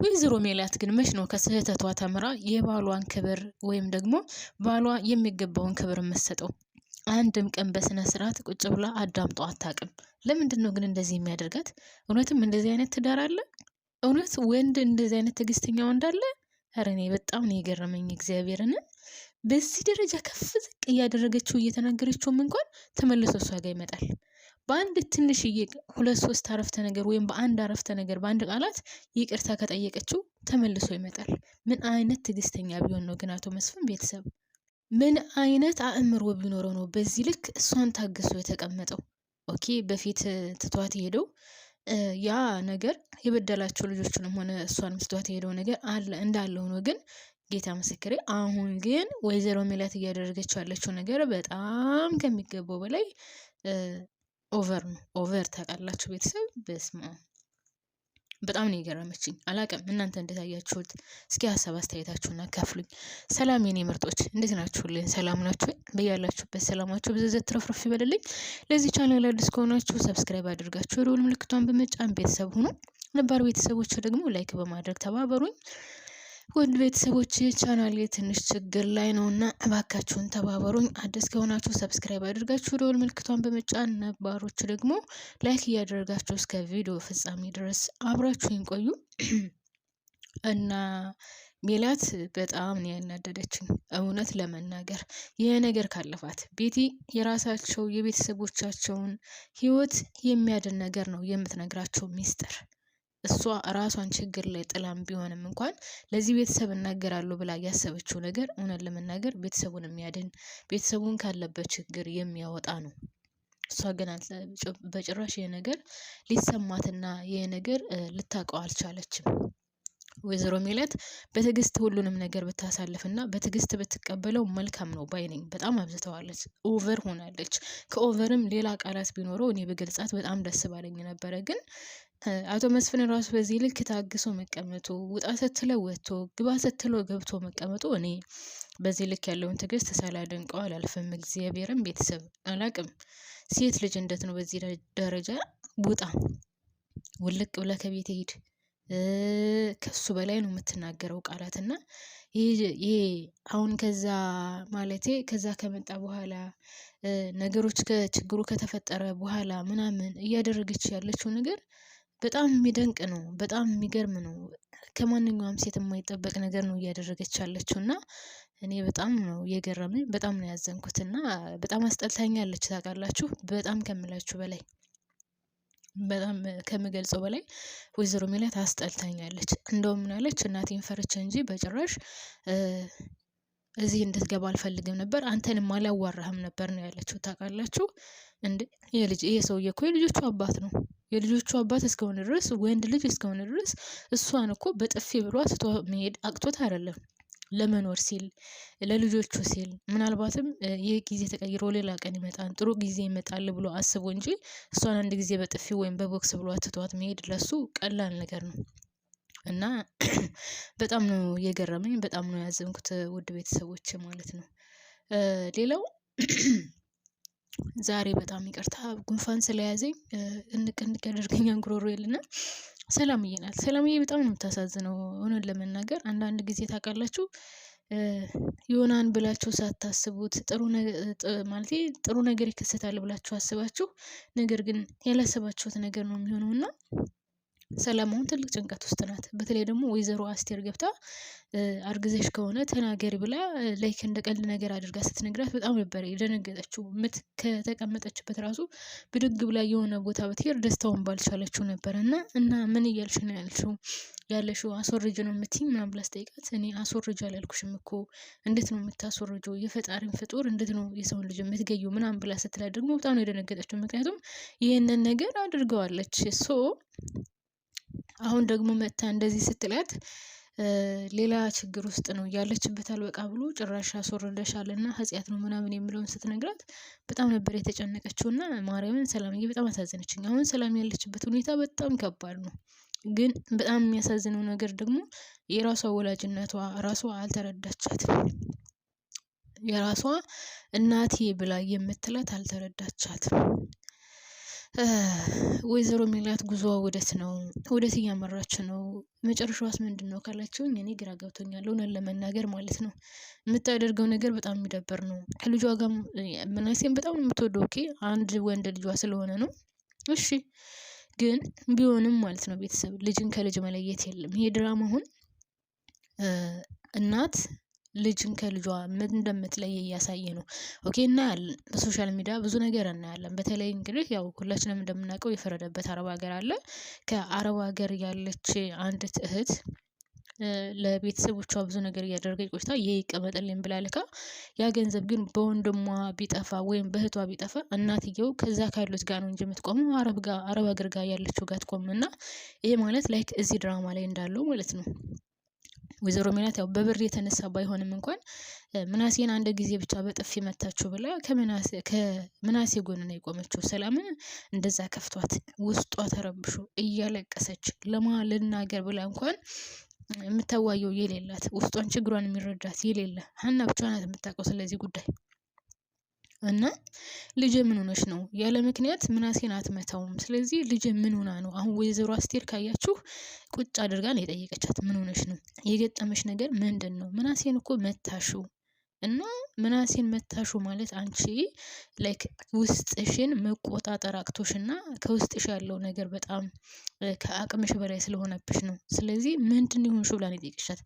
ወይዘሮ ሜላት ግን መች ነው ከስህተቷ ተምራ የባሏን ክብር ወይም ደግሞ ባሏ የሚገባውን ክብር የምትሰጠው? አንድም ቀን በስነ ስርዓት ቁጭ ብላ አዳምጦ አታውቅም። ለምንድን ነው ግን እንደዚህ የሚያደርጋት? እውነትም እንደዚህ አይነት ትዳር አለ? እውነት ወንድ እንደዚህ አይነት ትዕግስተኛ ወንድ አለ? ኧረ እኔ በጣም ነው የገረመኝ እግዚአብሔርን። በዚህ ደረጃ ከፍ ዝቅ እያደረገችው እየተናገረችውም እንኳን ተመልሶ እሷ ጋር ይመጣል። በአንድ ትንሽዬ 2-3 አረፍተ ነገር ወይም በአንድ አረፍተ ነገር በአንድ ቃላት ይቅርታ ከጠየቀችው ተመልሶ ይመጣል። ምን አይነት ትዕግስተኛ ቢሆን ነው ግን አቶ መስፍን ቤተሰብ? ምን አይነት አእምሮ ቢኖረው ነው በዚህ ልክ እሷን ታግሶ የተቀመጠው? ኦኬ በፊት ትቷት ሄደው ያ ነገር የበደላቸው ልጆቹንም ሆነ እሷን ትቷት ሄደው ነገር አለ እንዳለ ሆኖ ግን ጌታ ምስክሬ፣ አሁን ግን ወይዘሮ ሜላት እያደረገችው ያለችው ነገር በጣም ከሚገባው በላይ ኦቨር ነው። ኦቨር ታውቃላችሁ ቤተሰብ? በስማ በጣም ነው የገረመችኝ። አላቅም እናንተ እንደታያችሁት፣ እስኪ ሀሳብ አስተያየታችሁን አካፍሉኝ። ሰላም የኔ ምርጦች እንዴት ናችሁልኝ? ሰላም ናችሁ? በያላችሁበት ሰላማችሁ ብዝዝት ትረፍረፍ ይበልልኝ። ለዚህ ቻናል አዲስ ከሆናችሁ ሰብስክራይብ አድርጋችሁ የደወል ምልክቷን በመጫን ቤተሰብ ሁኑ። ነባር ቤተሰቦች ደግሞ ላይክ በማድረግ ተባበሩኝ። ውድ ቤተሰቦች ቻናሌ ትንሽ ችግር ላይ ነውና እባካችሁን ተባበሩኝ። አዲስ ከሆናችሁ ሰብስክራይብ አድርጋችሁ ደወል ምልክቷን በመጫን ነባሮች ደግሞ ላይክ እያደረጋችሁ እስከ ቪዲዮ ፍጻሜ ድረስ አብራችሁኝ ቆዩ። እና ሜላት በጣም ነው ያናደደችኝ እውነት ለመናገር። ይህ ነገር ካለፋት ቤቲ የራሳቸው የቤተሰቦቻቸውን ህይወት የሚያድን ነገር ነው የምትነግራቸው ሚስጥር። እሷ ራሷን ችግር ላይ ጥላም ቢሆንም እንኳን ለዚህ ቤተሰብ እናገራለሁ ብላ ያሰበችው ነገር እውነት ለመናገር ቤተሰቡን የሚያድን ቤተሰቡን ካለበት ችግር የሚያወጣ ነው። እሷ ግን በጭራሽ ይሄ ነገር ሊሰማትና ይሄ ነገር ልታውቀው አልቻለችም። ወይዘሮ ሜላት በትዕግስት ሁሉንም ነገር ብታሳልፍና በትዕግስት ብትቀበለው መልካም ነው ባይ ነኝ። በጣም አብዝተዋለች፣ ኦቨር ሆናለች። ከኦቨርም ሌላ ቃላት ቢኖረው እኔ በግልጻት በጣም ደስ ባለኝ ነበረ። ግን አቶ መስፍን ራሱ በዚህ ልክ ታግሶ መቀመጡ፣ ውጣ ስትለው ወጥቶ ግባ ስትለው ገብቶ መቀመጡ እኔ በዚህ ልክ ያለውን ትዕግስት ሳላደንቀው አላልፍም። እግዚአብሔርም ቤተሰብ አላቅም። ሴት ልጅ እንዴት ነው በዚህ ደረጃ ውጣ ውልቅ ብለ ከቤት ሄድ ከሱ በላይ ነው የምትናገረው ቃላት። እና ይሄ አሁን ከዛ ማለቴ ከዛ ከመጣ በኋላ ነገሮች ከችግሩ ከተፈጠረ በኋላ ምናምን እያደረገች ያለችው ነገር በጣም የሚደንቅ ነው። በጣም የሚገርም ነው። ከማንኛውም ሴት የማይጠበቅ ነገር ነው እያደረገች ያለችው። እና እኔ በጣም ነው የገረመኝ፣ በጣም ነው ያዘንኩት። እና በጣም አስጠልታኛለች ታውቃላችሁ። በጣም ከምላችሁ በላይ በጣም ከምገልጸው በላይ ወይዘሮ ሜላት አስጠልታኛለች። እንደውም ምን አለች? እናቴን ፈርቼ እንጂ በጭራሽ እዚህ እንድትገባ አልፈልግም ነበር፣ አንተንም አላዋራህም ነበር ነው ያለችው። ታውቃላችሁ እንዴ ይሄ ሰውዬ እኮ የልጆቹ አባት ነው። የልጆቹ አባት እስከሆነ ድረስ ወንድ ልጅ እስከሆነ ድረስ እሷን እኮ በጥፊ ብሎ ስቶ መሄድ አቅቶት አይደለም፣ ለመኖር ሲል ለልጆቹ ሲል ምናልባትም ይህ ጊዜ ተቀይሮ ሌላ ቀን ይመጣል ጥሩ ጊዜ ይመጣል ብሎ አስቦ እንጂ እሷን አንድ ጊዜ በጥፊ ወይም በቦክስ ብሎ አትቷት መሄድ ለሱ ቀላል ነገር ነው። እና በጣም ነው የገረመኝ፣ በጣም ነው ያዘንኩት ውድ ቤተሰቦች ማለት ነው። ሌላው ዛሬ በጣም ይቅርታ ጉንፋን ስለያዘኝ እንቅ ያደርገኛል ጉሮሮ ይልና ሰላምዬ ናት። ሰላምዬ በጣም ነው የምታሳዝነው እውነት ለመናገር። አንዳንድ ጊዜ ታውቃላችሁ ይሆናን ብላችሁ ሳታስቡት ጥሩ ነገር ይከሰታል ብላችሁ አስባችሁ ነገር ግን ያላሰባችሁት ነገር ነው የሚሆነውና ሰላማውን ትልቅ ጭንቀት ውስጥ ናት። በተለይ ደግሞ ወይዘሮ አስቴር ገብታ አርግዘሽ ከሆነ ተናገሪ ብላ ላይክ እንደ ቀልድ ነገር አድርጋ ስትነግራት በጣም ነበር የደነገጠችው። ከተቀመጠችበት ራሱ ብድግ ብላ የሆነ ቦታ ብትሄድ ደስታውን ባልቻለችው ነበር። እና ምን እያልሽ ነው ያለሽው አስወርጅ ነው የምትይኝ ምናምን ብላ ስጠይቃት እኔ አስወርጅ አላልኩሽም እኮ እንዴት ነው የምታስወርጀው? የፈጣሪን ፍጡር እንዴት ነው የሰውን ልጅ የምትገዩ ምናምን ብላ ስትላት ደግሞ በጣም ነው የደነገጠችው። ምክንያቱም ይህንን ነገር አድርገዋለች። አሁን ደግሞ መታ እንደዚህ ስትላት ሌላ ችግር ውስጥ ነው ያለችበት። አልበቃ ብሎ ጭራሽ አስወርደሻልና ኃጢአት ነው ምናምን የሚለውን ስትነግራት በጣም ነበር የተጨነቀችውና ማርያምን ሰላምዬ በጣም አሳዘነችኝ። አሁን ሰላም ያለችበት ሁኔታ በጣም ከባድ ነው። ግን በጣም የሚያሳዝነው ነገር ደግሞ የራሷ ወላጅነቷ ራሷ አልተረዳቻትም። የራሷ እናቴ ብላ የምትላት አልተረዳቻትም። ወይዘሮ ሜላት ጉዞዋ ወዴት ነው? ወዴት እያመራች ነው? መጨረሻዋስ ምንድን ነው ካላችሁኝ እኔ ግራ ገብቶኛል፣ እውነት ለመናገር ማለት ነው። የምታደርገው ነገር በጣም የሚደብር ነው። ከልጇ ጋር ምናሴም በጣም ነው የምትወደው። ኦኬ አንድ ወንድ ልጇ ስለሆነ ነው። እሺ ግን ቢሆንም ማለት ነው ቤተሰብ ልጅን ከልጅ መለየት የለም። ይሄ ድራማ አሁን እናት ልጅን ከልጇ ምን እንደምትለይ እያሳየ ነው። ኦኬ እናያለን፣ በሶሻል ሚዲያ ብዙ ነገር እናያለን። በተለይ እንግዲህ ያው ሁላችንም እንደምናውቀው የፈረደበት አረብ ሀገር አለ። ከአረብ ሀገር ያለች አንዲት እህት ለቤተሰቦቿ ብዙ ነገር እያደረገች ቆይታ ይሄ ይቀመጥልኝ ብላ ልካ፣ ያ ገንዘብ ግን በወንድሟ ቢጠፋ ወይም በእህቷ ቢጠፋ እናትየው ከዛ ካሉት ጋር ነው እንጂ የምትቆመው አረብ ሀገር ጋር ያለችው ጋር ትቆም እና ይሄ ማለት ላይክ እዚህ ድራማ ላይ እንዳለው ማለት ነው። ወይዘሮ ሜላት ያው በብር የተነሳ ባይሆንም እንኳን ምናሴን አንድ ጊዜ ብቻ በጥፊ መታችሁ ብላ ከምናሴ ጎን ነው የቆመችው። ሰላምን እንደዛ ከፍቷት ውስጧ ተረብሾ እያለቀሰች ልናገር ብላ እንኳን የምታዋየው የሌላት ውስጧን ችግሯን የሚረዳት የሌለ ሀና ብቻ ናት የምታውቀው ስለዚህ ጉዳይ። እና ልጅ ምን ሆነሽ ነው? ያለ ምክንያት ምናሴን አትመታውም። ስለዚህ ልጅ ምን ሆና ነው? አሁን ወይዘሮ አስቴር ካያችሁ ቁጭ አድርጋ ነው የጠየቀቻት። ምን ሆነሽ ነው? የገጠመሽ ነገር ምንድን ነው? ምናሴን እኮ መታሹ እና ምናሴን መታሹ ማለት አንቺ ላይክ ውስጥሽን መቆጣጠር አቅቶሽና ከውስጥሽ ያለው ነገር በጣም ከአቅምሽ በላይ ስለሆነብሽ ነው። ስለዚህ ምንድን ይሆንሽ ብላ ነው የጠየቀቻት።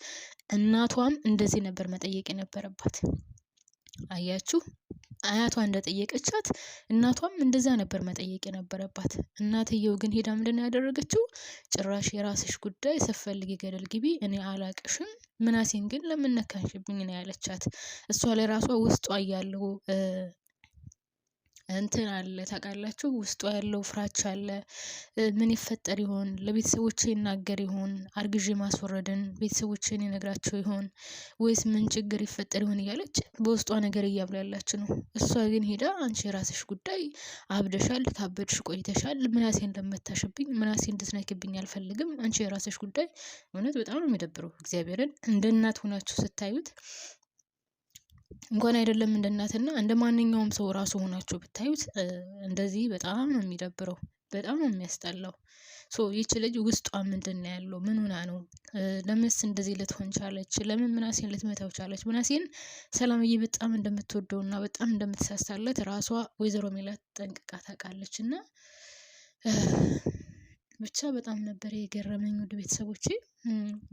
እናቷም እንደዚህ ነበር መጠየቅ የነበረባት። አያችሁ አያቷ እንደጠየቀቻት እናቷም እንደዛ ነበር መጠየቅ የነበረባት። እናትየው ግን ሄዳ ምንድን ያደረገችው? ጭራሽ የራስሽ ጉዳይ ስትፈልጊ ገደል ግቢ፣ እኔ አላቅሽም፣ ምናሴን ግን ለምን ነካሽብኝ ነው ያለቻት። እሷ ለራሷ ውስጧ ያለው እንትን አለ ታውቃላችሁ፣ ውስጧ ያለው ፍራቻ አለ። ምን ይፈጠር ይሆን? ለቤተሰቦቼ ይናገር ይሆን? አርግዤ ማስወረድን ቤተሰቦቼን ይነግራቸው ይሆን? ወይስ ምን ችግር ይፈጠር ይሆን እያለች በውስጧ ነገር እያብላላች ነው። እሷ ግን ሄዳ አንቺ የራስሽ ጉዳይ፣ አብደሻል፣ ካበድሽ ቆይተሻል፣ ምናሴ እንደመታሽብኝ፣ ምናሴ እንድትነክብኝ አልፈልግም፣ አንቺ የራስሽ ጉዳይ። እውነት በጣም ነው የሚደብረው። እግዚአብሔርን እንደ እናት ሆናችሁ ስታዩት እንኳን አይደለም እንደ እናትና እንደ ማንኛውም ሰው ራሱ ሆናችሁ ብታዩት እንደዚህ በጣም ነው የሚደብረው፣ በጣም ነው የሚያስጠላው። ይቺ ልጅ ውስጧ ምንድን ነው ያለው? ምን ሆና ነው? ለምንስ እንደዚህ ልትሆን ቻለች? ለምን ምናሴን ልትመታው ቻለች? ምናሴን ሰላምዬ በጣም እንደምትወደውና በጣም እንደምትሳሳለት ራሷ ወይዘሮ ሜላት ጠንቅቃ ታውቃለች። እና ብቻ በጣም ነበር የገረመኝ ውድ ቤተሰቦቼ።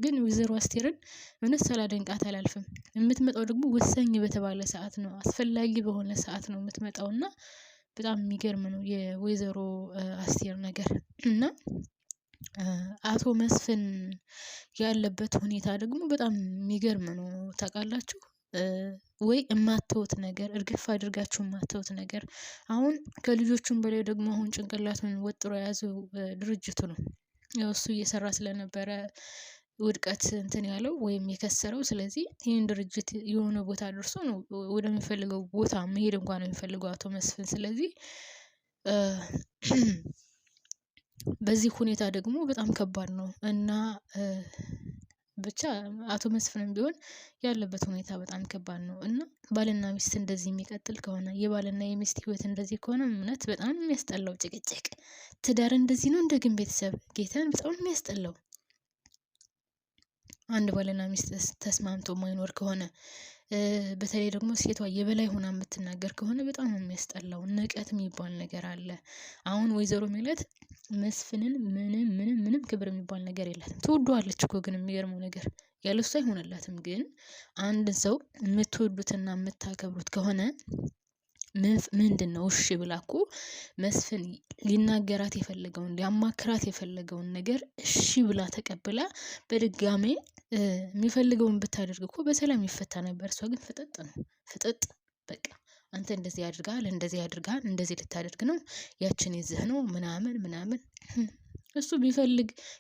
ግን ወይዘሮ አስቴርን እውነት ሳላደንቃት አላልፍም። የምትመጣው ደግሞ ወሳኝ በተባለ ሰዓት ነው፣ አስፈላጊ በሆነ ሰዓት ነው የምትመጣው እና በጣም የሚገርም ነው የወይዘሮ አስቴር ነገር። እና አቶ መስፍን ያለበት ሁኔታ ደግሞ በጣም የሚገርም ነው ታውቃላችሁ። ወይ የማተውት ነገር እርግፍ አድርጋችሁ የማተውት ነገር። አሁን ከልጆቹም በላይ ደግሞ አሁን ጭንቅላቱን ወጥሮ የያዘው ድርጅቱ ነው። ያው እሱ እየሰራ ስለነበረ ውድቀት እንትን ያለው ወይም የከሰረው። ስለዚህ ይህን ድርጅት የሆነ ቦታ ደርሶ ነው ወደሚፈልገው ቦታ መሄድ እንኳን ነው የሚፈልገው አቶ መስፍን። ስለዚህ በዚህ ሁኔታ ደግሞ በጣም ከባድ ነው እና ብቻ አቶ መስፍንም ቢሆን ያለበት ሁኔታ በጣም ከባድ ነው እና ባልና ሚስት እንደዚህ የሚቀጥል ከሆነ የባልና የሚስት ህይወት እንደዚህ ከሆነ እውነት በጣም የሚያስጠላው ጭቅጭቅ። ትዳር እንደዚህ ነው እንደ ግን ቤተሰብ ጌታን በጣም የሚያስጠላው። አንድ ባልና ሚስት ተስማምቶ ማይኖር ከሆነ በተለይ ደግሞ ሴቷ የበላይ ሆና የምትናገር ከሆነ በጣም ነው የሚያስጠላው። ንቀት የሚባል ነገር አለ። አሁን ወይዘሮ ሜላት መስፍንን ምንም ክብር የሚባል ነገር የላትም። ትወደዋለች እኮ ግን የሚገርመው ነገር ያለሱ አይሆንላትም። ግን አንድ ሰው የምትወዱትና የምታከብሩት ከሆነ ምንድን ነው እሺ ብላ እኮ መስፍን ሊናገራት የፈለገውን ሊያማክራት የፈለገውን ነገር እሺ ብላ ተቀብላ በድጋሜ የሚፈልገውን ብታደርግ እኮ በሰላም ይፈታ ነበር። እሷ ግን ፍጥጥ ነው ፍጥጥ። በቃ አንተ እንደዚህ ያድርጋል፣ እንደዚህ ያድርጋል፣ እንደዚህ ልታደርግ ነው፣ ያችን ይዘህ ነው ምናምን። እሱ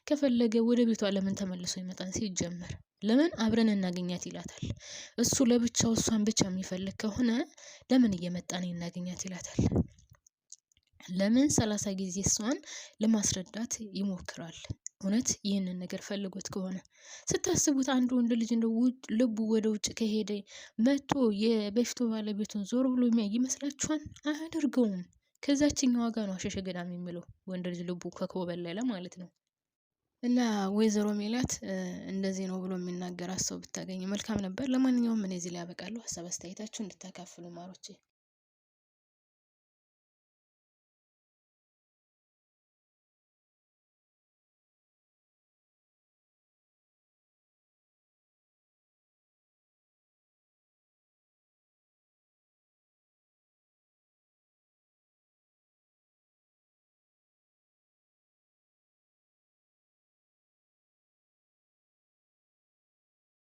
ከፈለገ ወደ ቤቷ ለምን ተመልሶ ይመጣል? ሲጀመር ለምን አብረን እናገኛት ይላታል። እሱ ለብቻው እሷን ብቻ የሚፈልግ ከሆነ ለምን እየመጣን እናገኛት ይላታል? ለምን 30 ጊዜ እሷን ለማስረዳት ይሞክራል? እውነት ይህንን ነገር ፈልጎት ከሆነ ስታስቡት አንድ ወንድ ልጅ እንደ ልቡ ወደ ውጭ ከሄደ መጥቶ የበፊቱ ባለቤቱን ዞር ብሎ የሚያይ ይመስላችኋል? አያደርገውም። ከዛችኛዋ ጋር ነው አሸሸ ገዳም የሚለው ወንድ ልጅ ልቡ ከኮበለለ ማለት ነው። እና ወይዘሮ ሜላት እንደዚህ ነው ብሎ የሚናገር ሰው ብታገኝ መልካም ነበር። ለማንኛውም እኔ እዚህ ላይ ያበቃለሁ። ሀሳብ አስተያየታችሁ እንድታካፍሉ ማሮቼ